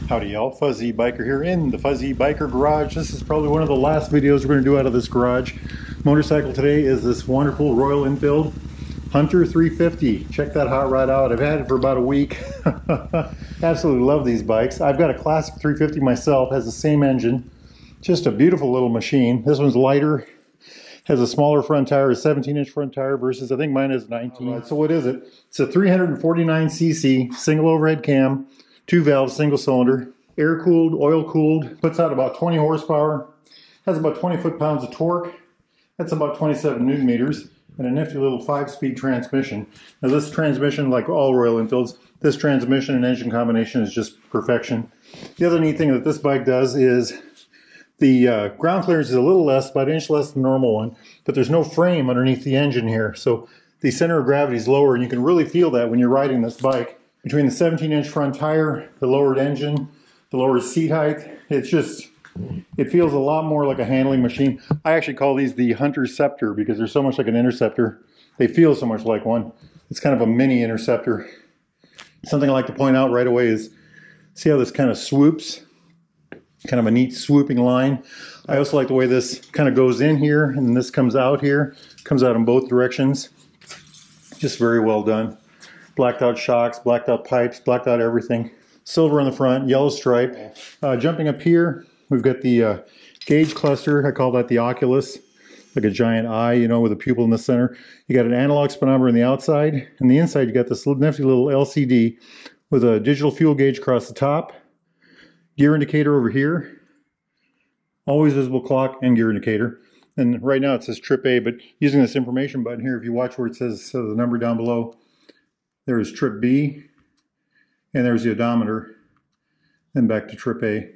Howdy y'all, Fuzzy Biker here in the Fuzzy Biker garage. This is probably one of the last videos we're going to do out of this garage. Motorcycle today is this wonderful Royal Enfield Hunter 350. Check that hot rod out. I've had it for about a week. Absolutely love these bikes. I've got a classic 350 myself, has the same engine. Just a beautiful little machine. This one's lighter, has a smaller front tire, a 17-inch front tire versus I think mine is 19. Right, so what is it? It's a 349cc single overhead cam, 2 valves, single cylinder, air cooled, oil cooled, puts out about 20 horsepower, has about 20 foot-pounds of torque. That's about 27 newton meters, and a nifty little 5-speed transmission. Now this transmission, like all Royal Enfields, this transmission and engine combination is just perfection. The other neat thing that this bike does is the ground clearance is a little less, about an inch less than the normal one, but there's no frame underneath the engine here. So the center of gravity is lower, and you can really feel that when you're riding this bike. Between the 17-inch front tire, the lowered engine, the lower seat height, it feels a lot more like a handling machine. I actually call these the Hunter Scepter because they're so much like an Interceptor. They feel so much like one. It's kind of a mini Interceptor. Something I like to point out right away is, see how this kind of swoops? Kind of a neat swooping line. I also like the way this kind of goes in here and this comes out here. Comes out in both directions. Just very well done. Blacked out shocks, blacked out pipes, blacked out everything. Silver on the front, yellow stripe. Jumping up here, we've got the gauge cluster. I call that the Oculus. Like a giant eye, you know, with a pupil in the center. You got an analog speedometer on the outside. And the inside, you got this nifty little LCD with a digital fuel gauge across the top. Gear indicator over here. Always visible clock and gear indicator. And right now it says trip A, but using this information button here, if you watch where it says the number down below, there is trip B, and there's the odometer, then back to trip A.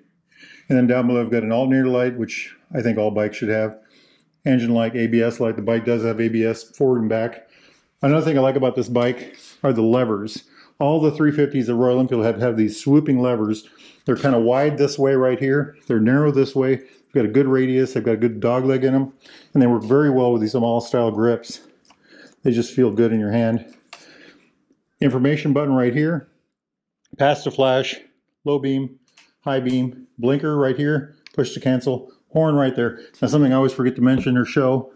And then down below I've got an alternator light, which I think all bikes should have. Engine light, ABS light. The bike does have ABS forward and back. Another thing I like about this bike are the levers. All the 350s at Royal Enfield have these swooping levers. They're kind of wide this way right here. They're narrow this way. They've got a good radius. They've got a good dog leg in them. And they work very well with these Amal style grips. They just feel good in your hand. Information button right here, pass to flash, low beam, high beam, blinker right here, push to cancel, horn right there. Now something I always forget to mention or show,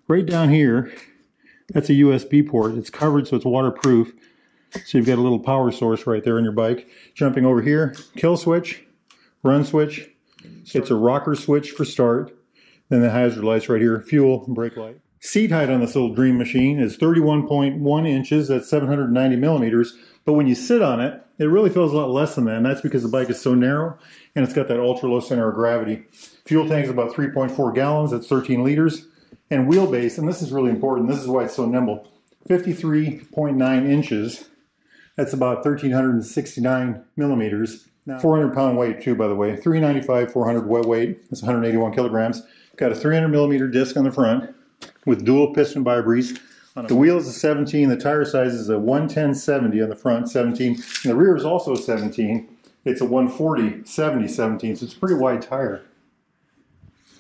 right down here, that's a USB port. It's covered so it's waterproof. So you've got a little power source right there on your bike. Jumping over here, kill switch, run switch. It's a rocker switch for start. Then the hazard lights right here, fuel and brake light. Seat height on this little dream machine is 31.1 inches, that's 790 millimeters. But when you sit on it, it really feels a lot less than that. And that's because the bike is so narrow and it's got that ultra low center of gravity. Fuel tank is about 3.4 gallons, that's 13 liters. And wheelbase, and this is really important, this is why it's so nimble, 53.9 inches. That's about 1,369 millimeters. 400-pound weight too, by the way. 395, 400 wet weight. That's 181 kilograms. Got a 300 millimeter disc on the front with dual piston bi-breeze. The wheel is a 17. The tire size is a 110/70 on the front, 17. And the rear is also a 17. It's a 140/70 17. So it's a pretty wide tire.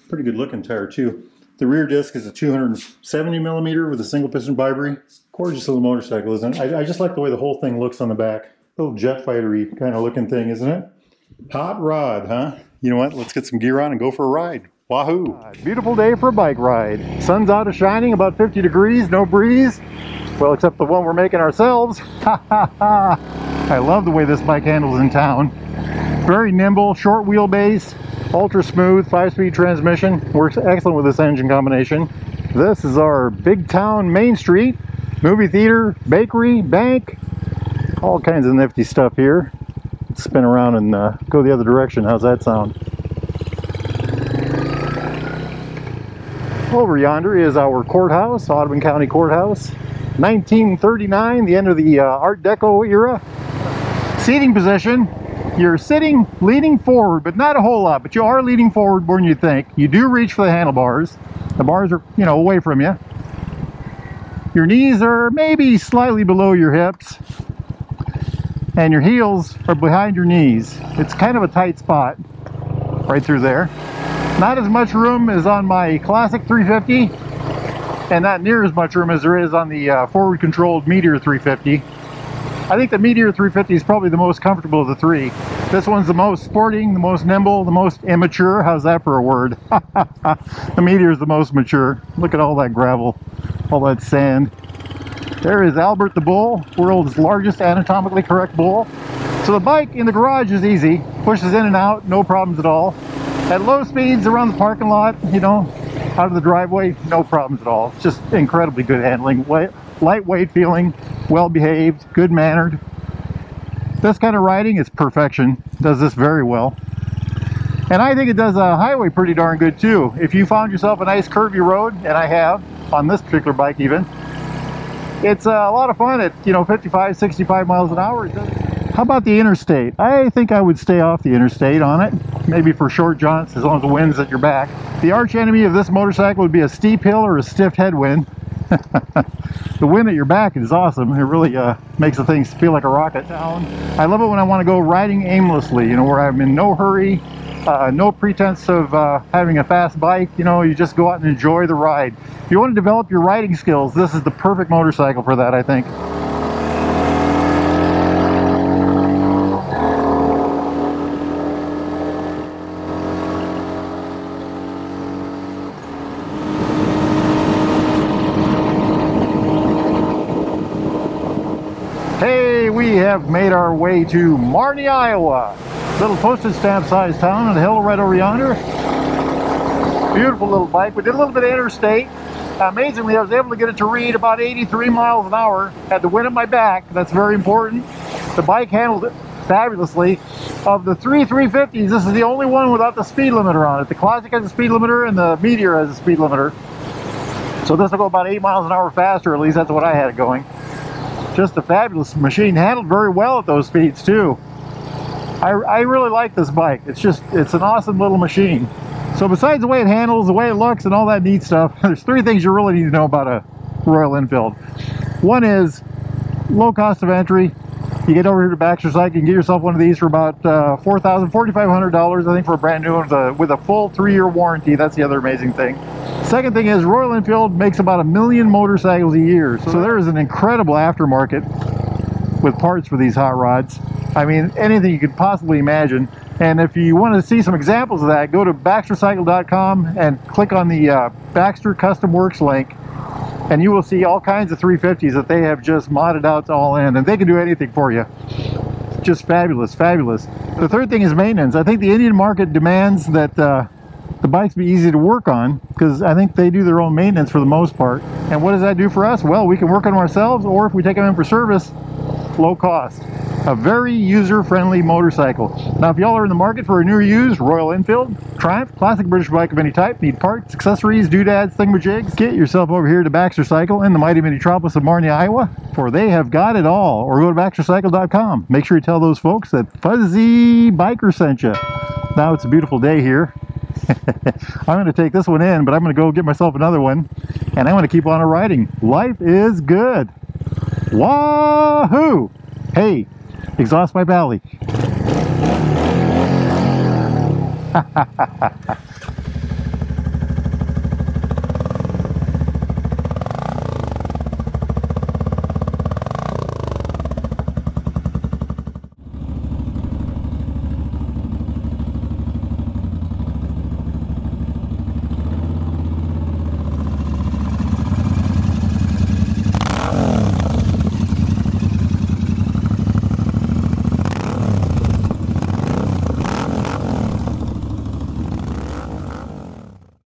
Pretty good looking tire too. The rear disc is a 270 millimeter with a single piston bi-breeze. Gorgeous little motorcycle, isn't it? I just like the way the whole thing looks on the back. Little jet fighter-y kind of looking thing, isn't it? Hot rod, huh? You know what? Let's get some gear on and go for a ride. Wahoo! Beautiful day for a bike ride. Sun's out of shining, about 50 degrees, no breeze. Well, except the one we're making ourselves. Ha ha ha! I love the way this bike handles in town. Very nimble, short wheelbase, ultra smooth, 5-speed transmission. Works excellent with this engine combination. This is our big town main street. Movie theater, bakery, bank. All kinds of nifty stuff here. Let's spin around and go the other direction. How's that sound? Over yonder is our courthouse, Audubon County Courthouse. 1939, the end of the Art Deco era. Seating position, you're sitting leaning forward, but not a whole lot, but you are leaning forward more than you think. You do reach for the handlebars. The bars are, you know, away from you. Your knees are maybe slightly below your hips, and your heels are behind your knees. It's kind of a tight spot right through there. Not as much room as on my classic 350, and not near as much room as there is on the forward controlled Meteor 350. I think the Meteor 350 is probably the most comfortable of the three. This one's the most sporting, the most nimble, the most immature. How's that for a word? The Meteor is the most mature. Look at all that gravel, all that sand. There is Albert the bull, world's largest anatomically correct bull. So the bike in the garage is easy, pushes in and out, no problems at all. At low speeds around the parking lot, you know, out of the driveway, no problems at all. It's just incredibly good handling, lightweight feeling, well behaved, good mannered. This kind of riding is perfection. Does this very well. And I think it does a highway pretty darn good too. If you found yourself a nice curvy road, and I have, on this particular bike even, it's a lot of fun at, you know, 55, 65 miles an hour. How about the interstate? I think I would stay off the interstate on it. Maybe for short jaunts, as long as the wind's at your back. The arch enemy of this motorcycle would be a steep hill or a stiff headwind. The wind at your back is awesome. It really makes the thing feel like a rocket. I love it when I want to go riding aimlessly, you know, where I'm in no hurry, no pretense of having a fast bike. You know, you just go out and enjoy the ride. If you want to develop your riding skills, this is the perfect motorcycle for that, I think. Hey, we have made our way to Marnie, Iowa. Little postage stamp sized town on the hill right over yonder. Beautiful little bike. We did a little bit of interstate. Amazingly, I was able to get it to read about 83 miles an hour. Had the wind at my back. That's very important. The bike handled it fabulously. Of the three 350s, this is the only one without the speed limiter on it. The Classic has a speed limiter and the Meteor has a speed limiter. So this will go about 8 miles an hour faster, at least that's what I had it going. Just a fabulous machine, handled very well at those speeds too. I really like this bike. It's an awesome little machine. So besides the way it handles, the way it looks, and all that neat stuff, there's three things you really need to know about a Royal Enfield. One is low cost of entry. You get over here to Baxter Cycle, you can get yourself one of these for about $4,500, I think, for a brand new one with a full 3-year warranty. That's the other amazing thing. Second thing is Royal Enfield makes about 1 million motorcycles a year. So there is an incredible aftermarket with parts for these hot rods. I mean, anything you could possibly imagine. And if you want to see some examples of that, go to baxtercycle.com and click on the Baxter Custom Works link, and you will see all kinds of 350s that they have just modded out to all in, and they can do anything for you. Just fabulous, fabulous. The third thing is maintenance. I think the Indian market demands that the bikes be easy to work on, because I think they do their own maintenance for the most part. And what does that do for us? Well, we can work on them ourselves, or if we take them in for service, low cost. A very user-friendly motorcycle. Now, if y'all are in the market for a new or used Royal Enfield, Triumph, classic British bike of any type, need parts, accessories, doodads, thingamajigs, get yourself over here to Baxter Cycle in the mighty metropolis of Marnie, Iowa, for they have got it all. Or go to baxtercycle.com. Make sure you tell those folks that Fuzzy Biker sent you. Now it's a beautiful day here. I'm going to take this one in, but I'm going to go get myself another one, and I'm going to keep on riding. Life is good. Wahoo! Hey, exhaust my belly.